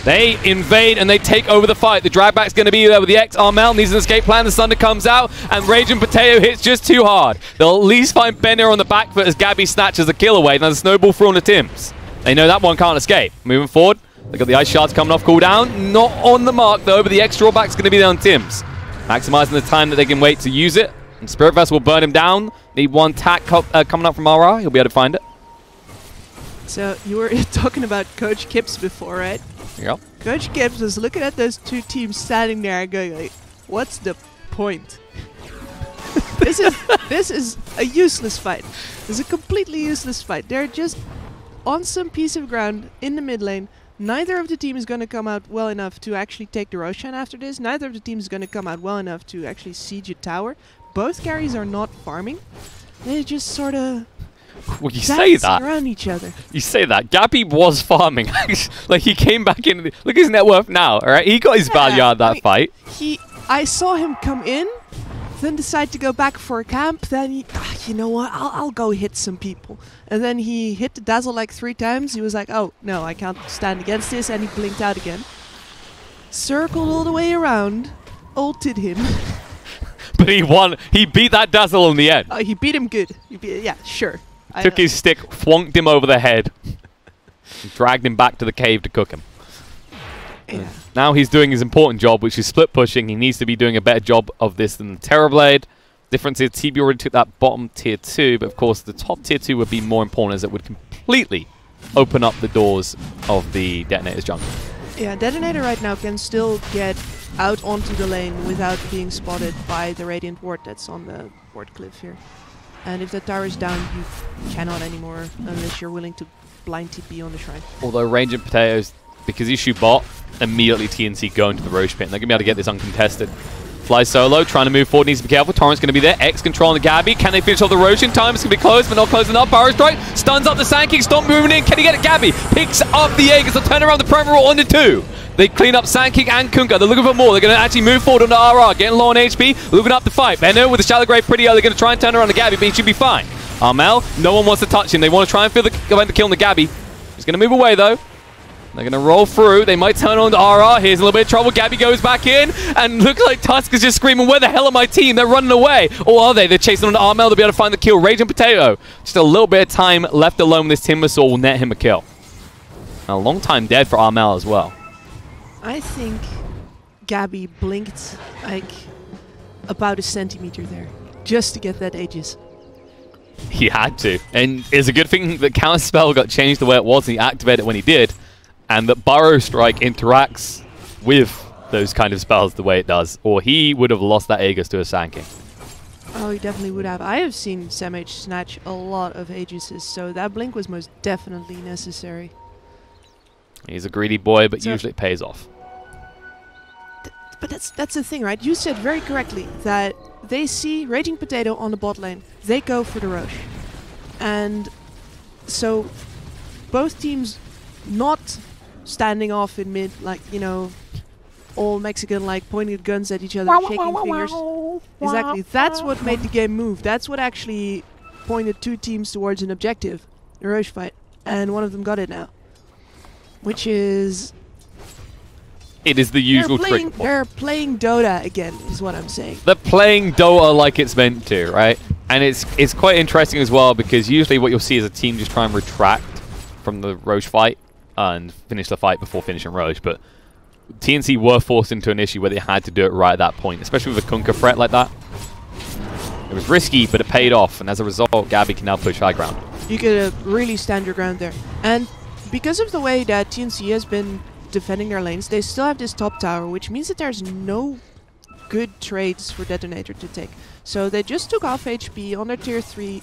They invade and they take over the fight. The dragback's gonna be there with the X. Armel needs an escape plan. The Thunder comes out, and Raging Potato hits just too hard. They'll at least find Benner on the back foot as Gabby snatches the kill away. Now the snowball through on the Tims. They know that one can't escape. Moving forward. They got the Ice Shards coming off cooldown. Not on the mark, though, but the X drawback's going to be there on Tims. Maximizing the time that they can wait to use it. And Spirit Vessel will burn him down. Need one tack coming up from RR. He'll be able to find it. So, you were talking about Coach Kips before, right? Yep. Coach Kips was looking at those two teams standing there and going like, what's the point? This is a useless fight. This is a completely useless fight. They're just on some piece of ground in the mid lane. Neither of the team is going to come out well enough to actually take the Roshan after this. Neither of the teams is going to come out well enough to actually siege a tower. Both carries are not farming. They just sort of well, you say that around each other. You say that. Gabby was farming. Like, he came back in. Look at his net worth now, all right? He got his value out of that fight. I saw him come in, then decide to go back for a camp. Then you know what? I'll go hit some people. And then he hit the Dazzle like 3 times. He was like, oh no, I can't stand against this, and he blinked out again. Circled all the way around, ulted him. But he won. He beat that Dazzle in the end. He beat him good. Yeah, sure. Took his stick, thwonked him over the head, and dragged him back to the cave to cook him. Yeah. Now he's doing his important job, which is split pushing. He needs to be doing a better job of this than the Terrorblade. Difference is TB already took that bottom tier 2, but of course the top tier 2 would be more important as it would completely open up the doors of the DeToNator's jungle. Yeah, DeToNator right now can still get out onto the lane without being spotted by the Radiant Ward that's on the ward cliff here. And if the tower is down, you cannot anymore unless you're willing to blind TP on the shrine. Although Raging Potatoes, because you shoot bot, immediately TNC go into the Roche pit. And they're going to be able to get this uncontested. Fly solo, trying to move forward, needs to be careful. Torrent's going to be there. X controlling the Gabby. Can they finish off the Roche in time? It's going to be close, but not close enough. Power Strike stuns up the Sand King. Stop moving in. Can he get it? Gabby picks up the Aegis. They'll turn around the Primal Roar on the 2. They clean up Sand King and Kunkka. They're looking for more. They're going to actually move forward on the RR. Getting low on HP. Moving up the fight. Benno with the Shallow Grave pretty early. They're going to try and turn around the Gabby, but he should be fine. Armel, no one wants to touch him. They want to try and prevent the kill on the Gabby. He's going to move away, though. They're going to roll through. They might turn on to RR. Here's a little bit of trouble. Gabby goes back in. And looks like Tusk is just screaming, where the hell are my team? They're running away. Or are they? They're chasing on to Armel. They'll be able to find the kill. Raging Potato. Just a little bit of time left alone. This Timbersaw will net him a kill. And a long time dead for Armel as well. I think Gabby blinked like about a centimeter there just to get that Aegis. He had to. And it's a good thing that Counter Spell got changed the way it was and he activated it when he did. And that Burrow Strike interacts with those kind of spells the way it does. Or he would have lost that Aegis to a Sand King. Oh, he definitely would have. I have seen Samh snatch a lot of Aegises, so that blink was most definitely necessary. He's a greedy boy, but usually it pays off. But that's the thing, right? You said very correctly that they see Raging Potato on the bot lane. They go for the Roche. And so both teams not standing off in mid, like, you know, all Mexican, like, pointing guns at each other, shaking fingers. Exactly. That's what made the game move. That's what actually pointed two teams towards an objective, a Roche fight. And one of them got it now. Which is... It is the usual trick. They're playing Dota again, is what I'm saying. They're playing Dota like it's meant to, right? And it's quite interesting as well, because usually what you'll see is a team just try and retract from the Roche fight and finish the fight before finishing Roche. But TNC were forced into an issue where they had to do it right at that point, especially with a Kunkka threat like that. It was risky, but it paid off, and as a result, Gabby can now push high ground. You could really stand your ground there. And because of the way that TNC has been defending their lanes, they still have this top tower, which means that there's no good trades for DeToNator to take. So they just took off HP on their tier 3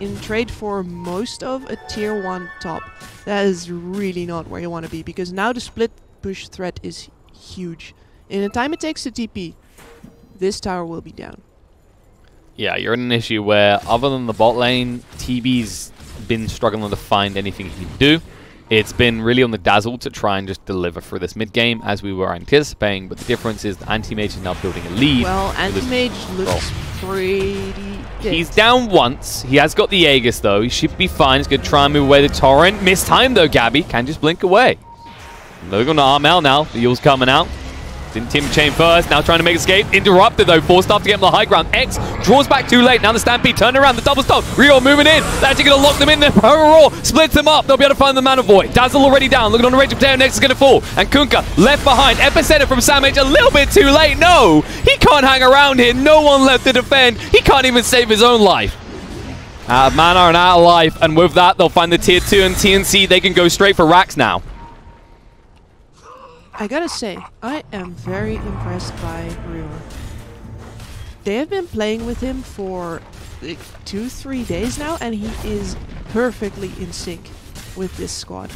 in trade for most of a tier 1 top. That is really not where you want to be, because now the split push threat is huge. In the time it takes to TP, this tower will be down. Yeah, you're in an issue where, other than the bot lane, TB's been struggling to find anything he can do. It's been really on the Dazzle to try and just deliver through this mid-game, as we were anticipating, but the difference is the Anti-Mage is now building a lead. Well, Anti-Mage looks pretty good. He's down once. He has got the Aegis, though. He should be fine. He's going to try and move away the Torrent. Missed time, though, Gabby. Can just blink away. Look on Armel now. The Yule's coming out. Didn't Tim chain first, now trying to make escape. Interrupted though, forced off to get him the high ground. X draws back too late, now the Stampede turn around, the double stop. Rio moving in, they're actually going to lock them in there. Roar splits them up, they'll be able to find the Mana Void. Dazzle already down, looking on the Rage of Potato, next is going to fall. And Kunkka left behind, Epicenter from Samh a little bit too late. No, he can't hang around here, no one left to defend. He can't even save his own life. Out of mana and out of life, and with that they'll find the tier 2 and TNC. They can go straight for racks now. I gotta say, I am very impressed by Rio. They have been playing with him for like 2-3 days now, and he is perfectly in sync with this squad.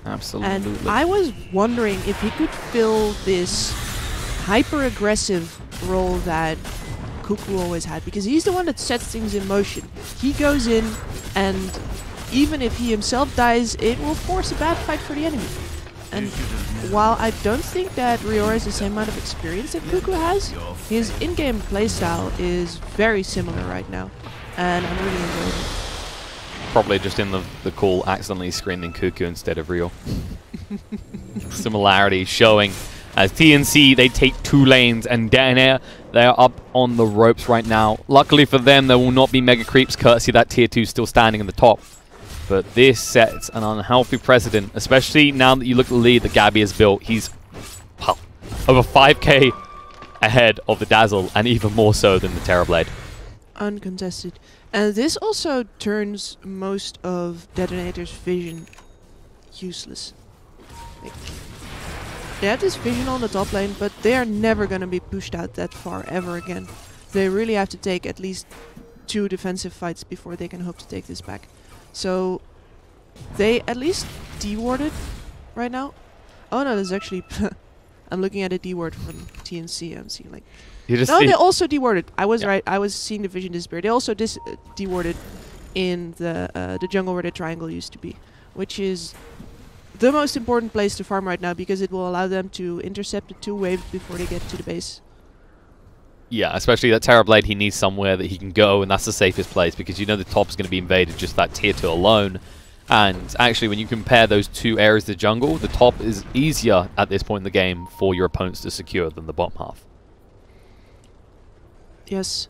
Absolutely. And I was wondering if he could fill this hyper-aggressive role that Cuckoo always had, because he's the one that sets things in motion. He goes in, and even if he himself dies, it will force a bad fight for the enemy. And while I don't think that Rio has the same amount of experience that Cuckoo has, his in-game playstyle is very similar right now, and I'm really enjoying it. Probably just in the call accidentally screaming Cuckoo instead of Rio. Similarity showing as TNC, they take 2 lanes, and DeToNator, they are up on the ropes right now. Luckily for them, there will not be mega creeps courtesy that tier 2 still standing in the top. But this sets an unhealthy precedent, especially now that you look at the lead that Gabby has built. He's, well, over 5k ahead of the Dazzle, and even more so than the Terrorblade. Uncontested. And this also turns most of DeToNator's vision useless. Like, they have this vision on the top lane, but they are never going to be pushed out that far ever again. They really have to take at least 2 defensive fights before they can hope to take this back. So they at least dewarded right now. Oh no, there's actually I'm looking at a deward from TNC. I'm seeing like no, they also dewarded. I was right. I was seeing the vision disappear. They also dewarded in the jungle where the triangle used to be, which is the most important place to farm right now because it will allow them to intercept the 2 waves before they get to the base. Yeah, especially that Terrorblade, he needs somewhere that he can go, and that's the safest place because you know the top is going to be invaded just that tier 2 alone. And actually, when you compare those two areas of the jungle, the top is easier at this point in the game for your opponents to secure than the bottom half. Yes.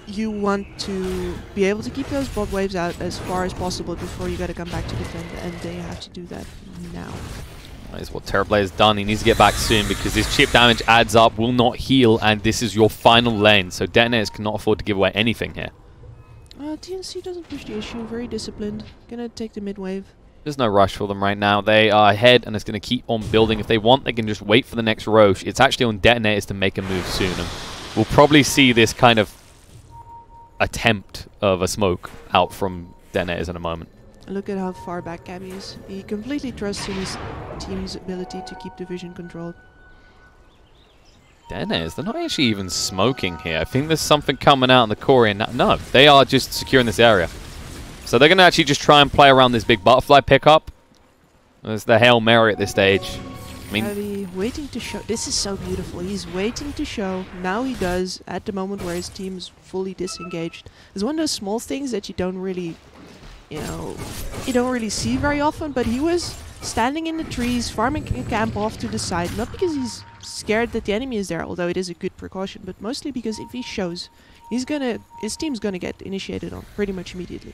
You want to be able to keep those bot waves out as far as possible before you gotta come back to defend, and they have to do that now. That is what TerraBlade has done. He needs to get back soon because this chip damage adds up, will not heal, and this is your final lane. So DeToNators cannot afford to give away anything here. TNC doesn't push the issue, very disciplined. Gonna take the mid wave. There's no rush for them right now. They are ahead, and it's going to keep on building. If they want, they can just wait for the next Roche. It's actually on DeToNators to make a move soon. And we'll probably see this kind of attempt of a smoke out from DeToNators in a moment. Look at how far back Gabby is. He completely trusts in his team's ability to keep the vision controlled. DeToNators, they're not actually even smoking here. I think there's something coming out in the core. No, they are just securing this area. So they're going to actually just try and play around this big butterfly pickup. There's the Hail Mary at this stage. I mean, Gabby waiting to show. This is so beautiful. He's waiting to show. Now he does at the moment where his team is fully disengaged. It's one of those small things that you don't really, you don't really see very often. But he was standing in the trees, farming a camp off to the side, not because he's scared that the enemy is there, although it is a good precaution, but mostly because if he shows, his team's gonna get initiated on pretty much immediately.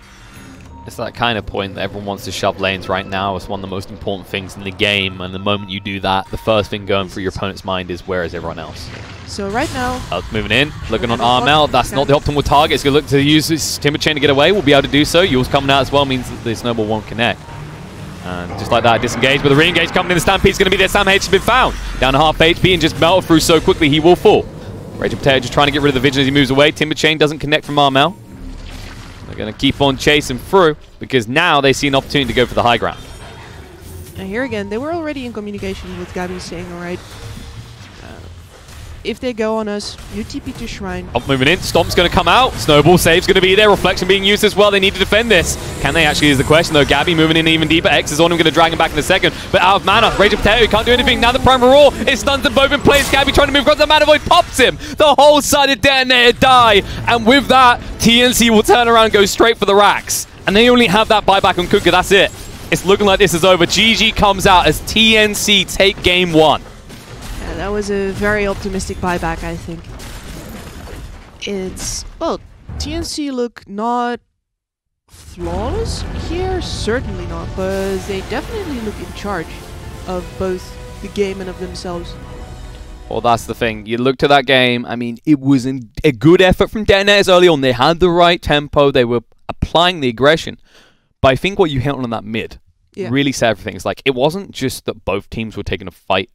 It's that kind of point that everyone wants to shove lanes right now. It's one of the most important things in the game, and the moment you do that, the first thing going through your opponent's mind is where is everyone else? So right now... moving in, looking on RML. That's not the optimal target. It's going to look to use this Timber Chain to get away. We'll be able to do so. Yule's coming out as well, means that the snowball won't connect. And just like that, disengage, but the re-engage coming in. The Stampede's going to be there. Sam H has been found. Down to half HP and just melted through so quickly, he will fall. Rage of Potato just trying to get rid of the vision as he moves away. Timber Chain doesn't connect from RML. They're going to keep on chasing through because now they see an opportunity to go for the high ground. And here again, they were already in communication with Gabby saying, alright, if they go on us, you TP to Shrine. Up moving in, Stomp's going to come out. Snowball save's going to be there. Reflection being used as well. They need to defend this. Can they actually is the question though. Gabby moving in even deeper. X is on him, going to drag him back in a second. But out of mana, Rage of Potato can't do anything. Now the Primal Roar, it stuns them both in place. Gabby trying to move across the mana void, pops him. The whole side of DeToNator die. And with that, TNC will turn around and go straight for the racks. And they only have that buyback on Kunkka, that's it. It's looking like this is over. GG comes out as TNC take game one. Yeah, that was a very optimistic buyback, I think. Well, TNC look not flawless here, certainly not, but they definitely look in charge of both the game and of themselves. Well, that's the thing. You looked at that game, I mean, it was a good effort from DeToNators early on. They had the right tempo, they were applying the aggression. But I think what you hit on that mid really said everything. It's like, it wasn't just that both teams were taking a fight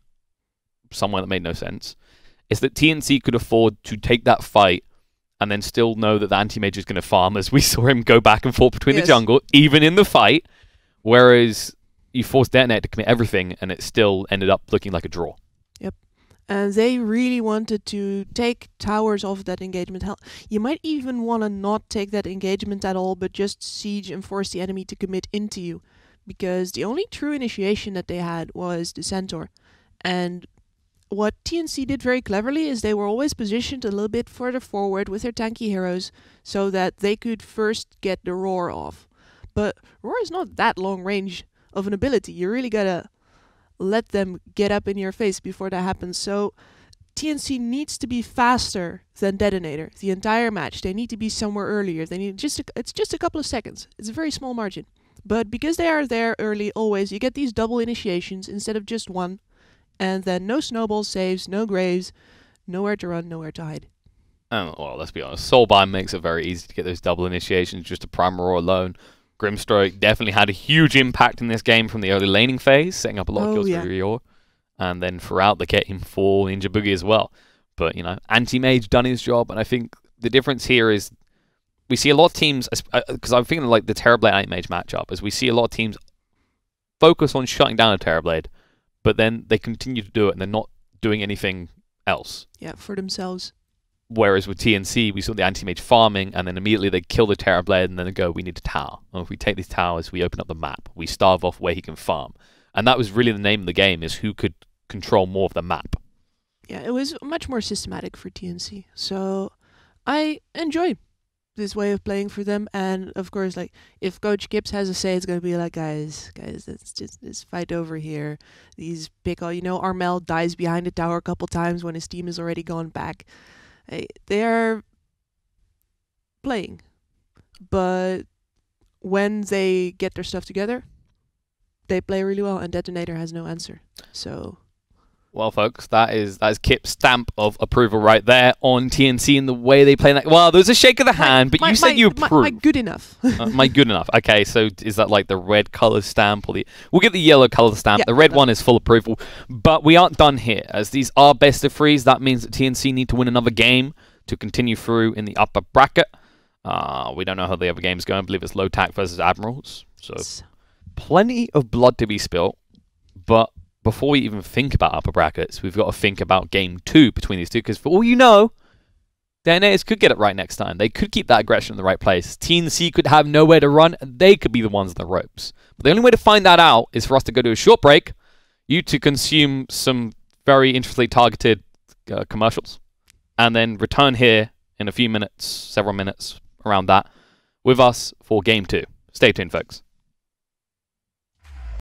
somewhere that made no sense. It's that TNC could afford to take that fight and then still know that the anti-mage is going to farm, as we saw him go back and forth between the jungle, even in the fight, whereas you forced DeToNator to commit everything and it still ended up looking like a draw. Yep. And they really wanted to take towers off that engagement. Hell, you might even want to not take that engagement at all, but just siege and force the enemy to commit into you. Because the only true initiation that they had was the Centaur. And what TNC did very cleverly is they were always positioned a little bit further forward with their tanky heroes so that they could first get the Roar off. But Roar is not that long range of an ability. You really gotta let them get up in your face before that happens. So TNC needs to be faster than DeToNator the entire match. They need to be somewhere earlier. They need it's just a couple of seconds. It's a very small margin. But because they are there early always, you get these double initiations instead of just one. And then no snowball saves, no graves, nowhere to run, nowhere to hide. Well, let's be honest. Soulbind makes it very easy to get those double initiations, just a Primal Roar alone. Grimstroke definitely had a huge impact in this game from the early laning phase, setting up a lot of kills for Rior. And then throughout the game for Ninja Boogie as well. But, you know, Anti-Mage done his job, and I think the difference here is we see a lot of teams, because I'm thinking like the Terrorblade Anti-Mage matchup, as we see a lot of teams focus on shutting down a Terrorblade, but then they continue to do it and they're not doing anything else. Yeah, for themselves. Whereas with TNC, we saw the anti-mage farming, and then immediately they kill the Terrorblade, and then they go, we need a tower. And if we take these towers, we open up the map. We starve off where he can farm. And that was really the name of the game, is who could control more of the map. Yeah, it was much more systematic for TNC. So I enjoy this way of playing for them. And of course, like if Coach Gibbs has a say, it's gonna be like, guys, let's just fight over here. These big, Armel dies behind the tower a couple times when his team has already gone back. They're playing, but when they get their stuff together, they play really well, and DeToNator has no answer. So, well, folks, that is Kip's stamp of approval right there on TNC and the way they play that. Well, there was a shake of the hand, but you said you approve. My good enough. My good enough. Okay, so is that like the red color stamp or the? We'll get the yellow color stamp. Yeah, the red one is full approval, but we aren't done here. As these are best of threes, that means that TNC need to win another game to continue through in the upper bracket. We don't know how the other game's going. I believe it's Low Tac versus Admirals. So plenty of blood to be spilt. But before we even think about upper brackets, we've got to think about game 2 between these two. Because for all you know, DeToNators could get it right next time. They could keep that aggression in the right place. TNC could have nowhere to run. And they could be the ones on the ropes. But the only way to find that out is for us to go to a short break. You to consume some very interestingly targeted commercials. And then return here in a few minutes, several minutes, around that, with us for Game 2. Stay tuned, folks.